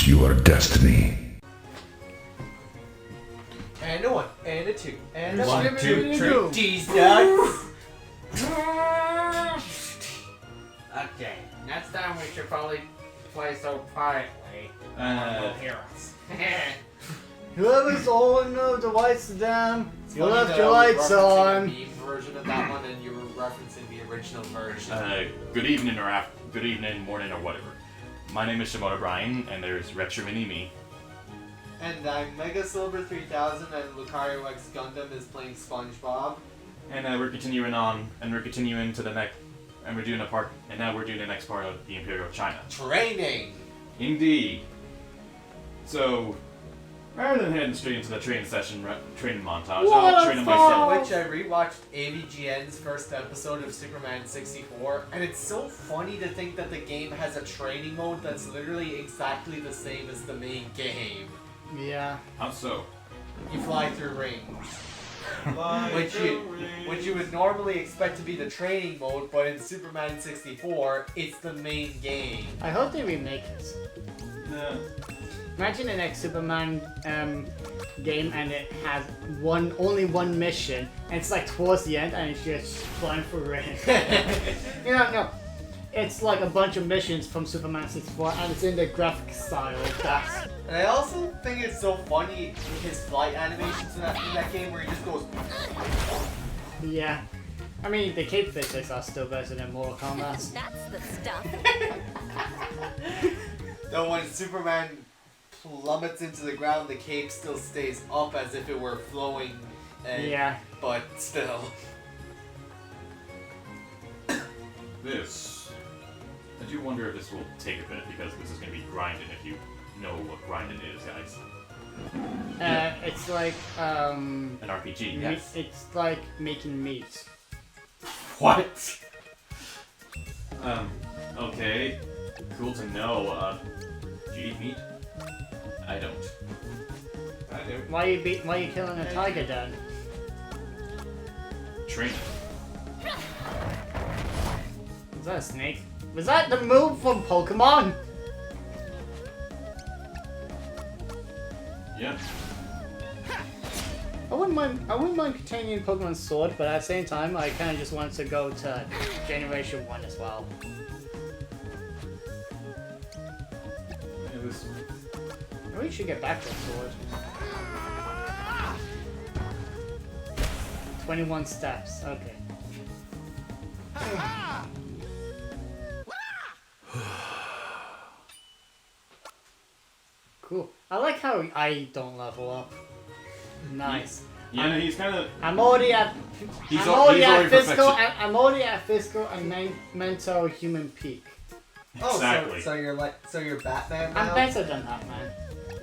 choose your destiny. And a 1, and a 2, and a One, 1, two, 2, 3, D's nuts! Okay, next time we should probably play so quietly. They'll hear us. Whoever's on the device to them, you Funny left that your I was lights referencing on. a meme version of that one, and you were referencing the original version. Good evening or good evening, morning or whatever. My name is Shimoda Brian, and there's Retro Mini Me. And I'm Mega Silver 3000, and Lucario X Gundam is playing SpongeBob. And we're continuing on, and we're continuing to the next, and we're doing a part, and now we're doing the next part of the Imperial China. Training! Indeed. So, rather than heading straight into the training session, training montage, I'll train myself. Which I rewatched AVGN's first episode of Superman 64, and it's so funny to think that the game has a training mode that's literally exactly the same as the main game. Yeah. How so? You fly through rings. Which you would normally expect to be the training mode, but in Superman 64, it's the main game. I hope they remake it. Imagine the next Superman game and it has only one mission, and it's like towards the end and it's just flying through rain. No. It's like a bunch of missions from Superman 64 and it's in the graphic style. That's... And I also think it's so funny his flight animations in that game where he just goes. Yeah. I mean, the cape physics are still better than Mortal Kombat. That's the stuff. Though when Superman plummets into the ground, the cape still stays up as if it were flowing. Yeah. But still. This. I do wonder if this will take a bit, because this is going to be grinding if you know what grinding is, guys. It's like, An RPG, yes. it's like making meat. What? Okay. Cool to know. Do you eat meat? I don't. I do. Why are you killing a tiger then? Training. Is that a snake? Was that the move from Pokemon? Yeah. I wouldn't mind continuing Pokemon Sword, but at the same time, I kind of just wanted to go to Generation 1 as well. It was... Maybe we should get back to Sword. 21 steps, okay. Cool. I like how I don't level up. Nice. Yeah, he's kind of... I'm already at physical and mental human peak. Oh, Exactly. so you're Batman now? I'm better than that, man.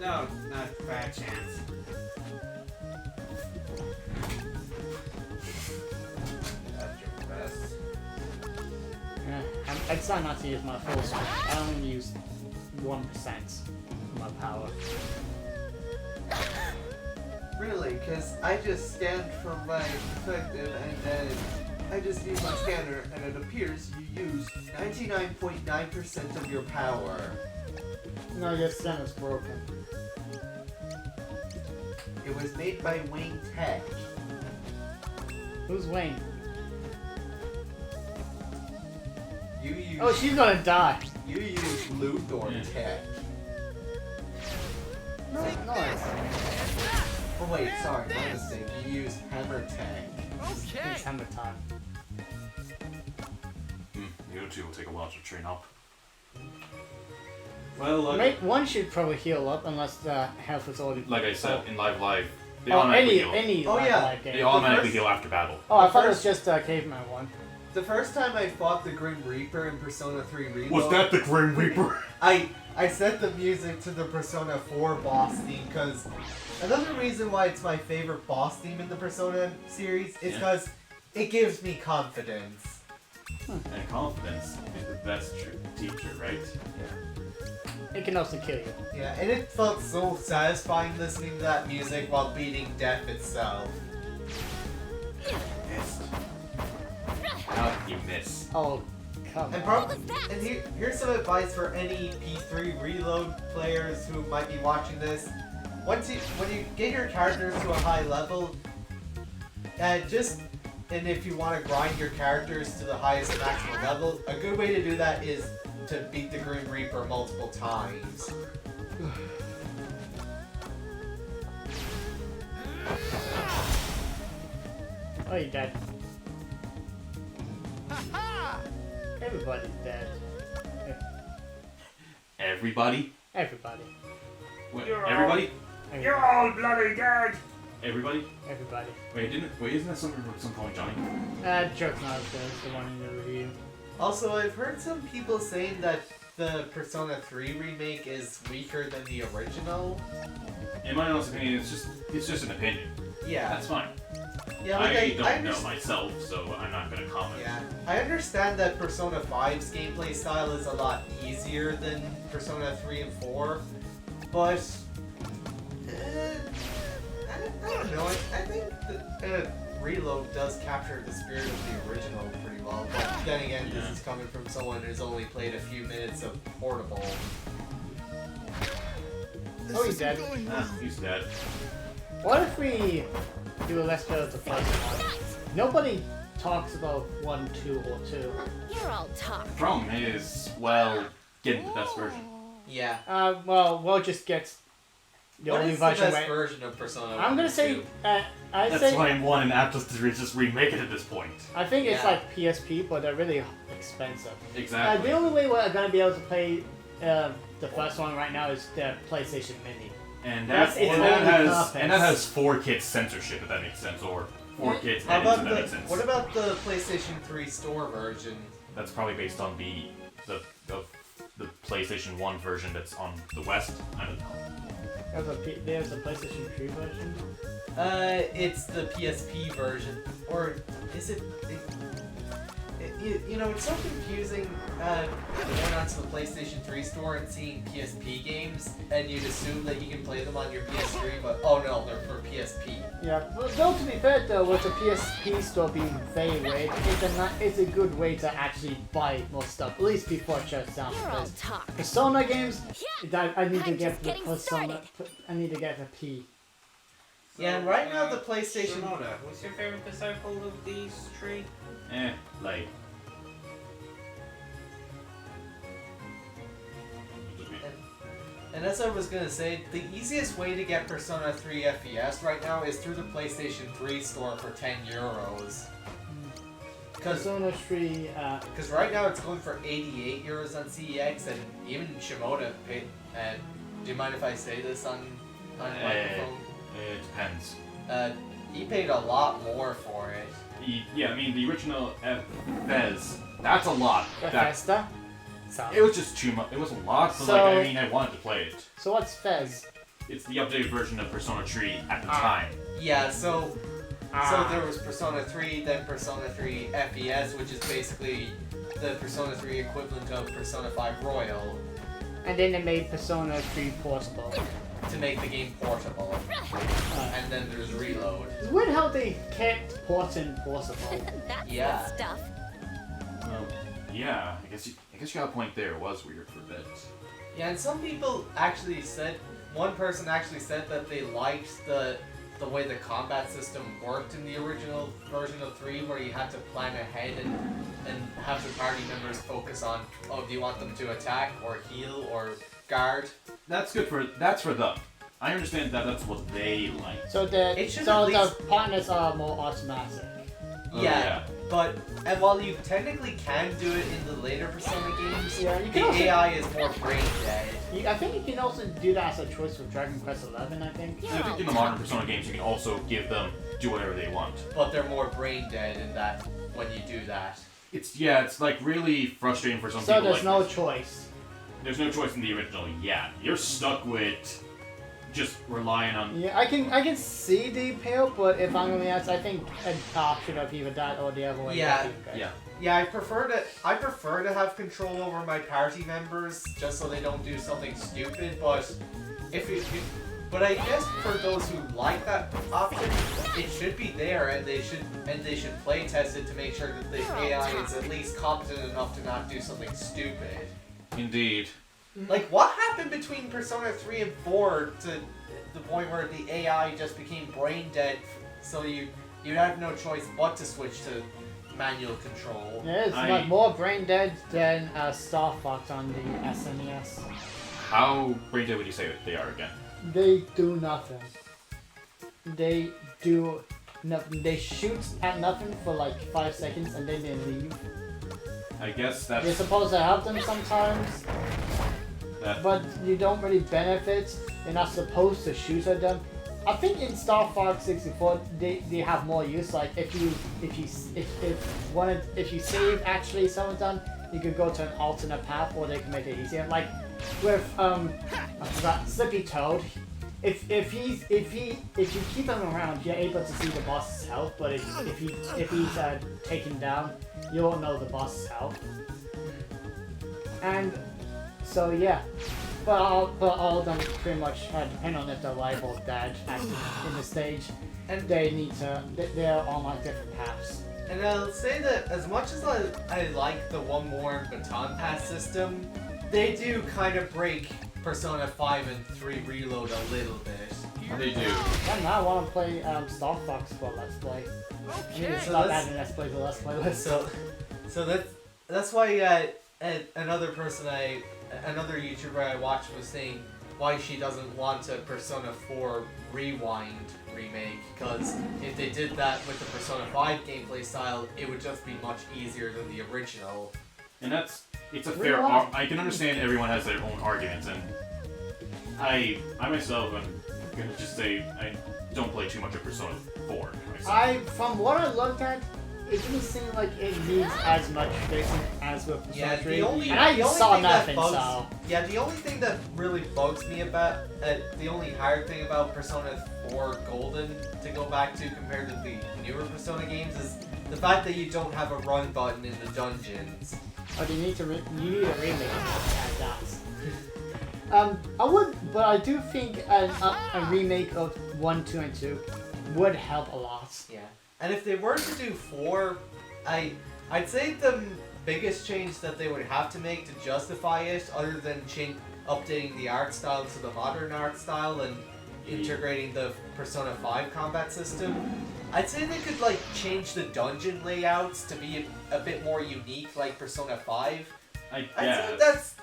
No, not a bad chance. That's your best. Yeah, I try not to use my full strength. I only use 1% of my power. Really? Because I just scanned from my perspective and then I just use my scanner and it appears you use 99.9% of your power. No, your scanner's broken. It was made by Wayne Tech. Who's Wayne? You use Oh, she's gonna die. you use Luthor Yeah. Tech. Nice. Oh wait, sorry, my mistake. You use Hammer Tech. It's hammer time. You two will take a while to train up. Well, One should probably heal up unless the health is already. like I said, in Live Live, they Oh, automatically heal. any Oh, live yeah. live game. They automatically first- heal after battle. Oh, I the thought it was first- just a caveman one. The first time I fought the Grim Reaper in Persona 3 Reload, Was that the Grim Reaper? I set the music to the Persona 4 boss theme because another reason why it's my favorite boss theme in the Persona series is Yeah. because it gives me confidence. And confidence is the best teacher, right? It can also kill you. Yeah, and it felt so satisfying listening to that music while beating death itself. Missed. How did you miss? Oh, Come And, on. here's some advice for any P3 Reload players who might be watching this. When you get your characters to a high level, and if you want to grind your characters to the highest maximum level, a good way to do that is to beat the Grim Reaper multiple times. Oh, you're dead. Everybody's dead. Everybody? Everybody. What, You're all- everybody? You're all bloody dead! Everybody? Everybody. Wait, isn't that something from some point, Johnny? Joke's not as good as the one in the review. Also, I've heard some people saying that the Persona 3 remake is weaker than the original. In my honest opinion, it's just an opinion. Yeah. That's fine. Yeah, I don't know understand. myself, so I'm not gonna comment. Yeah, I understand that Persona 5's gameplay style is a lot easier than Persona 3 and 4, but I don't know. I think that Reload does capture the spirit of the original pretty well. But then again, this is coming from someone who's only played a few minutes of Portable. Oh, he's dead. He's dead. What if we do a Let's Play of the first one? Nobody talks about 1, 2, or 2. You're all talk. The problem is, well, getting the best version. Yeah. Well, we'll just get the What only is the version. best version of Persona 1 I'm gonna and say, 2? I'd That's say, why I'm one and Atlas to just remake it at this point. I think it's Yeah. like PSP, but they're really expensive. Exactly. The only way we're gonna be able to play the first one right now is the PlayStation Mini. And That's that, its and that only has purpose. and that has 4-kit censorship, if that makes sense, or 4-kit How edits, about if that makes sense. what about the PlayStation 3 store version? That's probably based on the PlayStation 1 version that's on the West. I don't know. There's a PlayStation 3 version. It's the PSP version, or is it? You know, it's so confusing. Going onto the PlayStation 3 store and seeing PSP games, and you'd assume that you can play them on your PS3, but oh no, they're for PSP. Yeah, well, though to be fair though, with the PSP store being very weird, it's a good way to actually buy more stuff, at least before it shuts down. You're all Because talk. Persona games, Yeah. I need to I'm get just the getting Persona. started. I need to get the P. Yeah, and right now the PlayStation. Shimoda, what's your favorite disciple of these three? Like. And as I was gonna say, the easiest way to get Persona 3 FES right now is through the PlayStation 3 store for €10. Persona 3, Because right now it's going for €88 on CEX, and even Shimoda paid. Do you mind if I say this on microphone? It depends. He paid a lot more for it. Yeah, I mean the original Fez. That's a lot. That, Bethesda. So, it was just too much. It was a lot, but So- like I mean, I wanted to play it. so what's Fez? It's the updated version of Persona 3 at the Ah. time. Yeah, so Ah. there was Persona 3, then Persona 3 FES, which is basically the Persona 3 equivalent of Persona 5 Royal, And then they made Persona 3 Portable. to make the game portable. And then there's Reload. It's weird how they kept porting Portable. That's Yeah. the stuff. Well, yeah, I guess you got a point there. It was weird for a bit. Yeah, and some people actually said, one person actually said that they liked the way the combat system worked in the original version of 3, where you had to plan ahead and have the party members focus on, oh, do you want them to attack or heal or guard? That's for them. I understand that that's what they like. So It should so at least- the partners are more automatic. Oh, Yeah, but and while you technically can do it in the later Persona games, Yeah, you the can also- AI is more brain dead. I think you can also do that as a choice with Dragon Quest XI, I think. You're I all think in the talk. modern Persona games, you can also give them do whatever they want. But they're more brain dead in that when you do that. It's like really frustrating for some So people. there's like no this. choice. There's no choice in the original yet. You're stuck with just relying on. Yeah, I can see the appeal, but if I'm gonna be honest, I think an option of either that or the other way. Yeah, would be good. Yeah. Yeah, I prefer to have control over my party members just so they don't do something stupid. But if But I guess for those who like that option, it should be there, and they should play test it to make sure that the AI is at least competent enough to not do something stupid. Indeed. Like, what happened between Persona 3 and 4 to the point where the AI just became brain dead, so you'd have no choice but to switch to manual control? Yeah, it's like more brain dead than Star Fox on the SNES. How brain dead would you say they are again? They do nothing. They do nothing. They shoot at nothing for like 5 seconds and then they leave. I guess You're that's... supposed to help them sometimes, but you don't really benefit. You're not supposed to shoot at them. I think in Star Fox 64 they have more use. Like if you save actually some of them, you could go to an alternate path, or they can make it easier. Like with I forgot Slippy Toad. If you keep him around, you're able to see the boss's health. But if he's taken down, you won't know the boss's health. And so yeah. But all of them pretty much depend on if they're alive or dead in the stage, and they're on like different paths. And I'll say that as much as I like the one more baton pass system, they do kind of break Persona 5 and 3 Reload a little bit. They do. And now I want to play Star Fox for Let's Play. Okay, so Stop adding Let's Play to Let's Play list. So that's why another YouTuber I watched was saying why she doesn't want a Persona 4 Rewind remake, because if they did that with the Persona 5 gameplay style, it would just be much easier than the original. And it's a fair... I can understand everyone has their own arguments, and I myself am gonna just say I don't play too much of Persona 4 myself. From what I looked at, it didn't seem like it needs as much fixing as with Persona 3. The only thing that really bugs me about the only hard thing about Persona 4 Golden to go back to compared to the newer Persona games is the fact that you don't have a run button in the dungeons. Oh, you need a remake of that. But I do think a remake of 1, 2, and 2 would help a lot. Yeah. And if they were to do 4, I'd say the biggest change that they would have to make to justify it, other than updating the art style to the modern art style and integrating the Persona 5 combat system, I'd say they could like change the dungeon layouts to be a bit more unique, like Persona 5. I'd say that's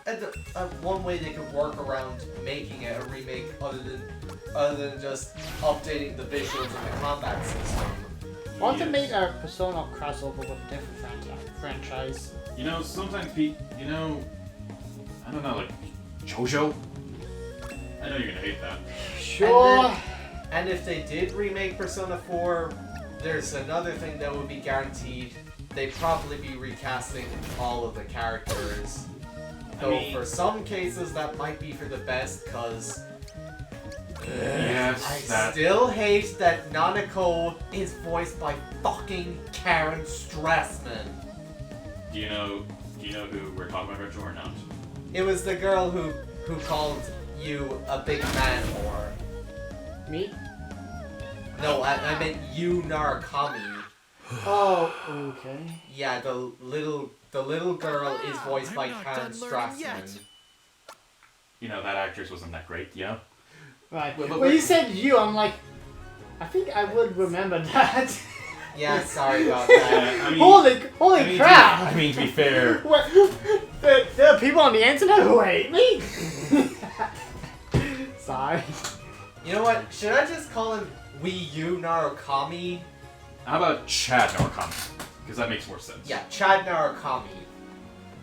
one way they could work around making it a remake, other than just updating the visuals and the combat system. I want to make a Persona crossover with a different franchise. You know, sometimes I don't know, like JoJo? I know you're gonna hate that. Sure. And if they did remake Persona 4, there's another thing that would be guaranteed. They'd probably be recasting all of the characters. Though for some cases that might be for the best, because I still hate that Nanako is voiced by fucking Karen Strassman. Do you know who we're talking about, Retro, or not? It was the girl who called you a big man whore. Me? No, I meant you Narukami. Oh, okay. Yeah, the little girl is voiced by Karen Strassman. You know, that actress wasn't that great, yeah? Right. When you said you, I'm like, I think I would remember that. Yeah, sorry about that. I mean, holy crap! To be fair... What? There are people on the internet who hate me? Sorry. You know what? Should I just call him Wii U Narukami? How about Chad Narukami? Because that makes more sense. Yeah, Chad Narukami.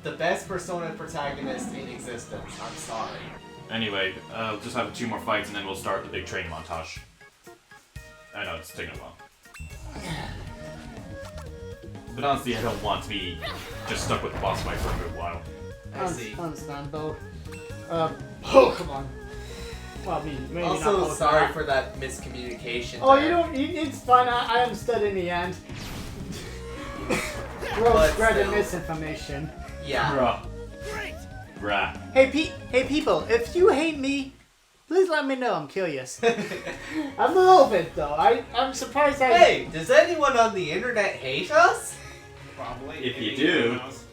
The best Persona protagonist in existence. I'm sorry. Anyway, I'll just have 2 more fights and then we'll start the big training montage. I know, it's taking a while. But honestly, I don't want to be just stuck with the boss fight for a good while. I see. Understandable. Pokemon. Well, I mean, maybe also, not Pokemon. sorry for that miscommunication. Oh, there. it's fine. I understood in the end. We're spreading misinformation. Yeah. Bruh. Hey people, if you hate me, Please let me know. I'm curious. I'm a little bit though. I'm surprised that. Hey, does anyone on the internet hate us? Probably. If you Maybe, do. who knows?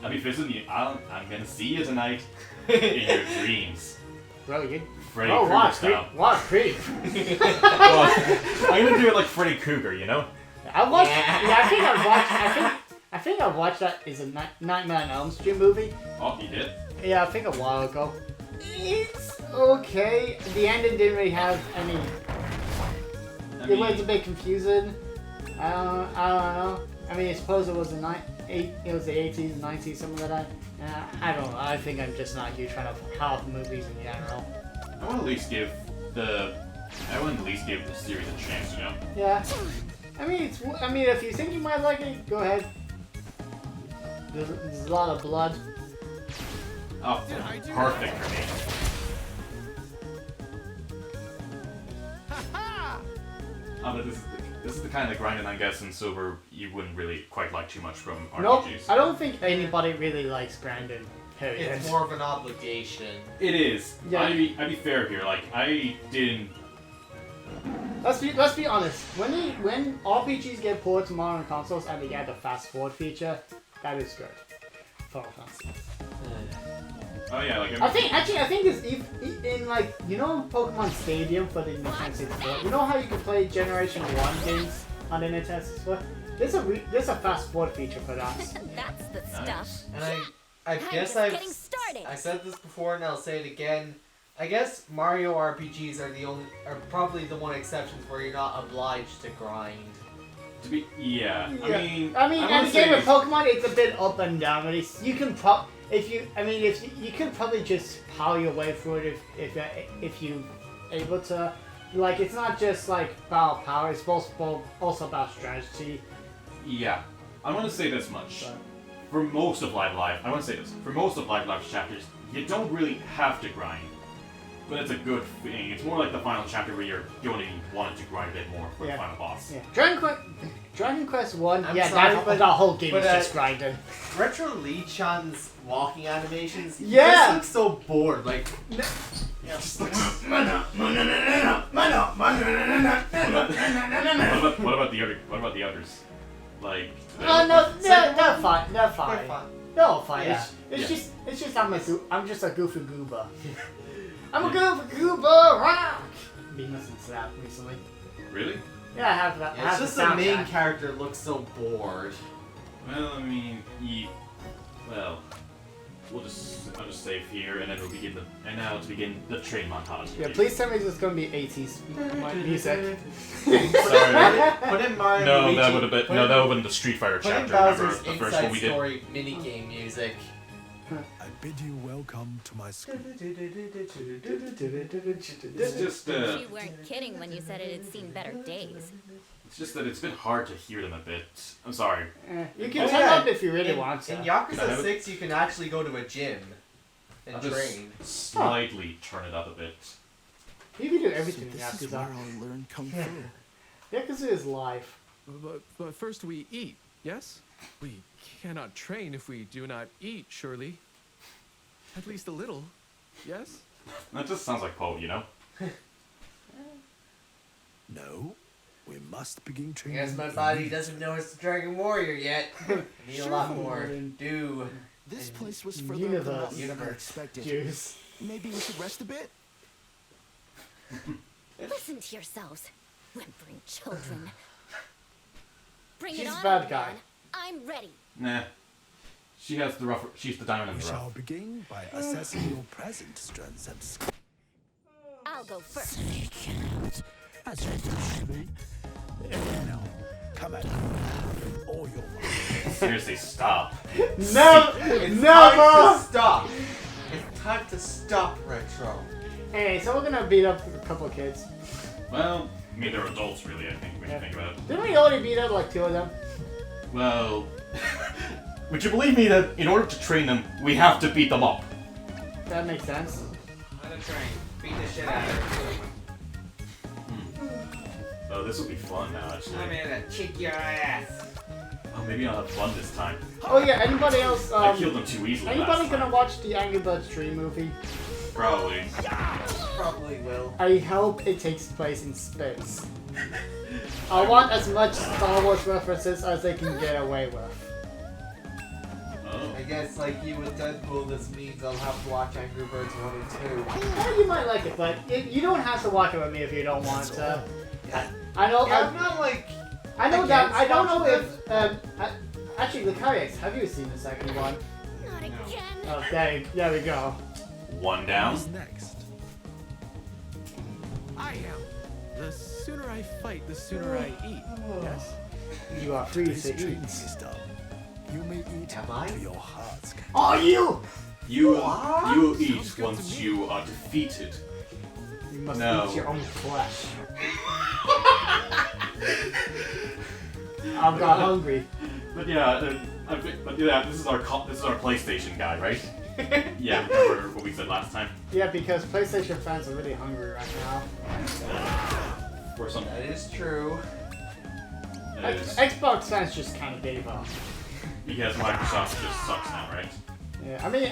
I'll be visiting you. I'm gonna see you tonight in your dreams. Really good. Freddy Oh, Krueger what a style. creep! What a creep! Well, I'm gonna do it like Freddy Krueger, you know? I watched. Yeah, I think I watched. I think I watched that. Is a Nightmare on Elm Street movie. Oh, you did? Yeah, I think a while ago. It's okay. The ending didn't really have any. It was a bit confusing. I don't know. I mean, I suppose it was the 80s and 90s, something like that. I don't know. I think I'm just not a huge fan of horror movies in general. I want to at least give the series a chance, you know? Yeah. I mean, if you think you might like it, go ahead. There's a lot of blood. Oh, perfect for me. Oh, but this is the kind of grinding, I guess, and Silver you wouldn't really quite like too much from RPGs. Nope. I don't think anybody really likes grinding. Period. It's more of an obligation. It is. Yeah. I'd be fair here. Like, I didn't. Let's be honest. When RPGs get ported to modern consoles and they get the fast forward feature, that is good. Final Fantasy. Oh yeah, like I think it's in like, you know, Pokemon Stadium for the Nintendo 64. You know how you can play Generation 1 games on the Nintendo 64? There's a fast forward feature for that. That's the Nice. stuff. And I I'm guess just getting started. I said this before and I'll say it again. I guess Mario RPGs are probably the one exceptions where you're not obliged to grind. to be. Yeah. Yeah. I mean, and wanna the game say- with Pokemon, it's a bit up and down. But you can you could probably just power your way through it if you able to. Like, it's not just like about power; it's also about strategy. Yeah. I want to say this much. For most of Live Live, I want to say this. For most of Live Live's chapters, you don't really have to grind. But it's a good thing. It's more like the final chapter where you're going to want to grind a bit more for the final boss. Yeah, Dragon Quest 1. I'm Yeah, sorry, that whole game but, is just grinding. Retro Lee-chan's walking animations, he Yeah. just looks so bored. Like, What about the others? Like. No, they're fine. They're they're fine. fine. They're all fine. Yeah. It's Yeah. just I'm just a goofy goober. I'm a goofy goober. Rock. Been listening to that recently. Really? Yeah, I have that. I It's have just the the main soundtrack. character looks so bored. Well, I mean, well, I'll just save here, and then we'll begin now to begin the train montage. Yeah, please tell me there's gonna be 80s music. Sorry. Put in Mario No, Luigi. that would have been put no, in- that would have been the Street Fighter Put in chapter. Remember Bowser's the first Inside one we did? Story minigame music. I bid you welcome to my school. It's just You weren't kidding when you said it had seen better days. it's just that it's been hard to hear them a bit. I'm sorry. You can Oh, turn yeah. up if you really in, want to. In Can I Yakuza have it? 6, you can actually go to a gym and I'll just train. slightly turn it up a bit. You can do So everything in this is where Yakuza. I'll learn kung fu. Yakuza is life. But first we eat, yes? We cannot train if we do not eat, surely. At least a little, yes? That just sounds like Poe, you know? No, we must begin I training. guess my body doesn't know it's the Dragon Warrior yet. I need a lot more. Do. This place was further up the mountain than I Universe. expected. Juice. Maybe we should rest a bit? Listen to yourselves, whimpering children. Bring She's it a on, bad old guy. man. I'm ready. Nah. She's the diamond in We the shall rough. begin by assessing your present strengths and skills. I'll go first. As you wish me. Now, come at me with all your might. Seriously, stop. No! It's Never! time to stop. It's time to stop, Retro. Hey, so we're gonna beat up a couple of kids. Well, I mean, they're adults, really, I think, when you think about it. Didn't we already beat up like 2 of them? Well, would you believe me that in order to train them, we have to beat them up? That makes sense. On the train. Beat the shit out of her. Oh, this will be fun now, I'm actually. gonna kick your ass. Oh, maybe I'll have fun this time. Oh yeah, anybody else? I killed them too easily Anybody last gonna time. watch the Angry Birds 3 movie? Probably. Probably. probably will. I hope it takes place in space. I want as much Star Wars references as they can get away with. Oh. I guess like you with Deadpool, this means I'll have to watch Angry Birds 1 and 2. Yeah, you might like it, but you don't have to watch it with me if you don't want to. Yeah. I know. Yeah, I'm not like. I know that. I don't know against if. Actually, Lucario, have you seen the second one? Not again. Oh, there we go. One down. Who's next? I am. The sooner I fight, the sooner I eat. Yes? You are free This to training eat. is done. You may eat Am I? to your heart's content. Oh, you! You eat Sounds good once to me. you are defeated. You must No. eat your own flesh. I've got hungry. But yeah, this is our PlayStation guy, right? Yeah, remember what we said last time? Yeah, because PlayStation fans are really hungry right now. Or something. That is true. It is. Xbox fans just kind of gave up. Because Microsoft just sucks now, right? Yeah, I mean,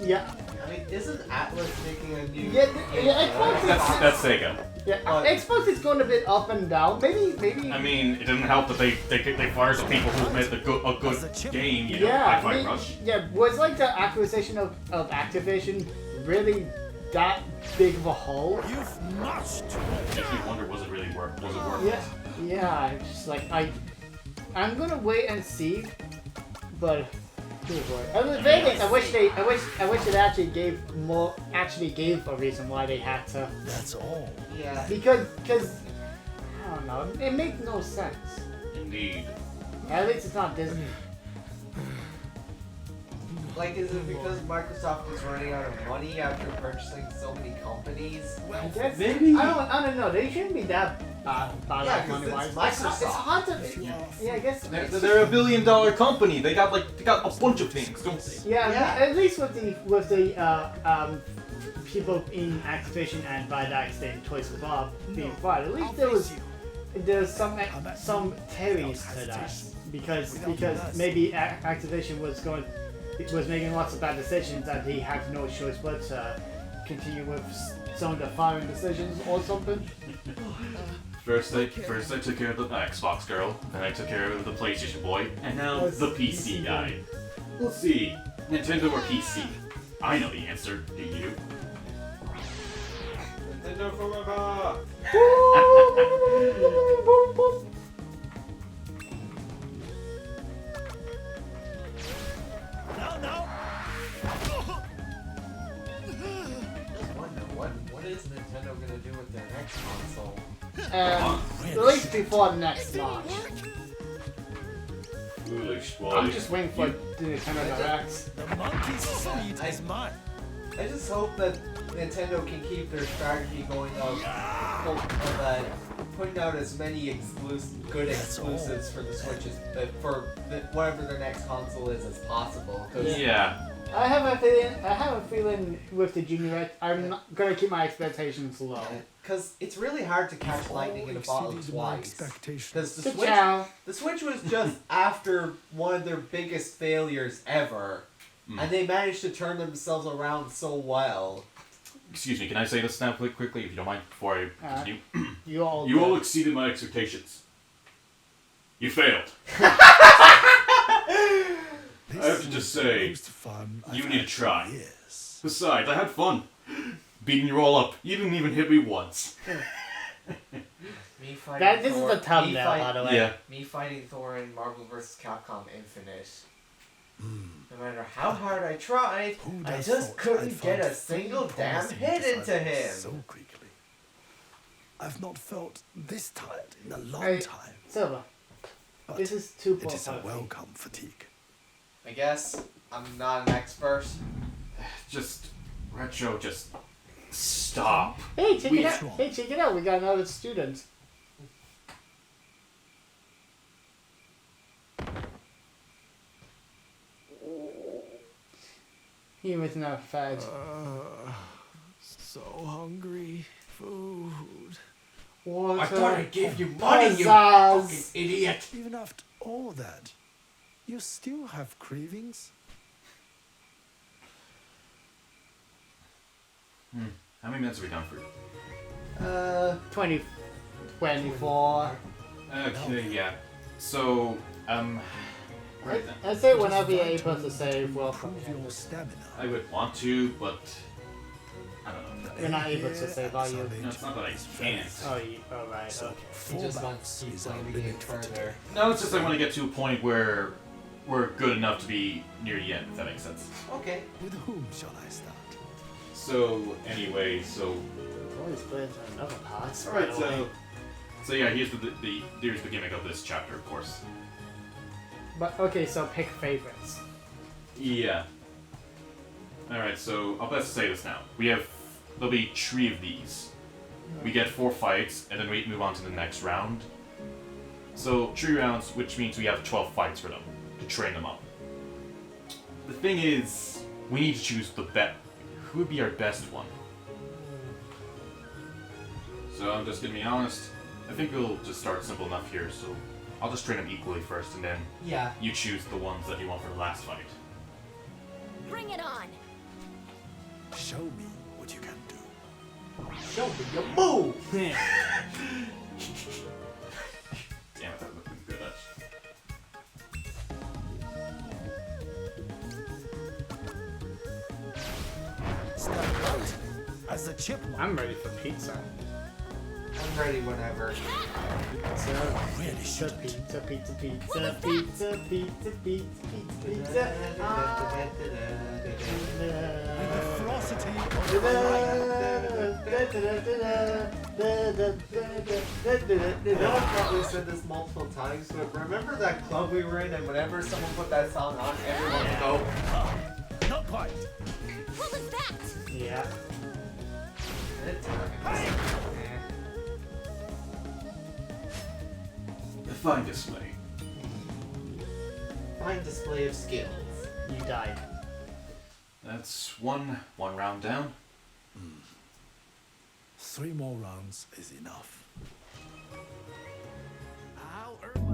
yeah, I mean, isn't Atlas making a new? yeah, Xbox is, That's Sega. yeah, Xbox is going a bit up and down. Maybe. I mean, it didn't help that they fired the people who made a good game, you know, Yeah, Hi-Fi I mean, Rush. yeah, was like the acquisition of Activision really that big of a hole? You've much to Makes me wonder, was it worth Yeah, it? yeah, it's just like I'm gonna wait and see, but oh boy. I mean, Vegas, I wish it actually gave a reason why they had to, That's all. Yeah. because I don't know, it makes no sense. Indeed. At least it's not Disney. Like, is it because Microsoft is running out of money after purchasing so many companies? I guess maybe. I don't know. They shouldn't be that bad Yeah, 'cause money wise. it's Microsoft. It's hard to. Yeah, I guess. They're $1 billion company. They got a bunch of things, don't they? Yeah, Yeah. at least with the people in Activision and by that extent Toys for Bob being fired, at least there's some theories to that because maybe Activision was making lots of bad decisions and he had no choice but to continue with some of the firing decisions or something. First I took care of the Xbox girl, then I took care of the PlayStation boy, and now the PC guy. We'll see. Nintendo or PC? I know the answer. Do you? Nintendo forever! No. Just wonder what is Nintendo gonna do with their next console? At least before next March. Foolish boy. I'm just waiting for the Nintendo Direct. The monkey's seed is mine. I just hope that Nintendo can keep their strategy going of putting out as many good exclusives for the Switch whatever their next console is as possible. 'Cause Yeah. I have a feeling with the Junior Direct, I'm not gonna keep my expectations low. Because it's really hard to catch lightning in a bottle Exceeded my twice. expectations. Because the Good Switch, job. the Switch was just after one of their biggest failures ever, and they managed to turn themselves around so well. Excuse me, can I say this now quickly, if you don't mind, before I continue? You all. You all exceeded my expectations. You failed. This I have to is just the say, most fun you I've need to had try. in years. Besides, I had fun. Beating you all up. You didn't even hit me once. Me fighting This is Thor, the thumbnail, by the way. Yeah. Me fighting Thor in Marvel vs. Capcom Infinite. No matter how hard I tried, Who I does just thought couldn't I'd get find a single three damn promising hit into disciples him. So quickly. I've not felt this tired in a long Hey, time. Silver, But this is too it is a poor. welcome fatigue. I guess I'm not an expert. Just, Retro, just stop. Hey, check it We- out! Hey, check it out! We got another student. He was not fed. So hungry. Food. Water. I thought I gave you money, you pizzazz. fucking idiot! Even after all that, you still have cravings? How many minutes are we done for? 24. Okay, yeah. So, right then. I say whenever you're able to save, welcome. Improve your stamina. I would want to, but I don't know. You're not able to save, are you? No, it's not that I can't. Oh, right, So okay. He 4 just wants months to keep is our playing the game limit for further. today. No, it's just I want to get to a point where we're good enough to be near the end, if that makes sense. Okay. With whom shall I start? So, anyway, so Always playing another part. alright, so yeah, here's here's the gimmick of this chapter, of course. But okay, so pick favorites. Yeah. Alright, so I'll best say this now. There'll be 3 of these. We get 4 fights, and then we move on to the next round. So 3 rounds, which means we have 12 fights for them to train them up. The thing is, we need to choose the bet. Who would be our best one? So I'm just gonna be honest. I think we'll just start simple enough here. So I'll just train them equally first, and then Yeah. you choose the ones that you want for the last fight. Bring it on. Show me what you can do. Show me your move! Damn, that looked pretty good. Actually. Stand right as the chipmunk. I'm ready for pizza. I'm ready whenever. Pizza, Really pizza, shouldn't. pizza, pizza, pizza, pizza, pizza, pizza, pizza. With the ferocity of You a lion. know, I've probably said this multiple times, but remember that club we were in, and whenever someone put that song on, everyone would go. Not quite. What was that? Yeah. A fine display. Fine display of skills. You died. That's one round down. 3 more rounds is enough. I'll earn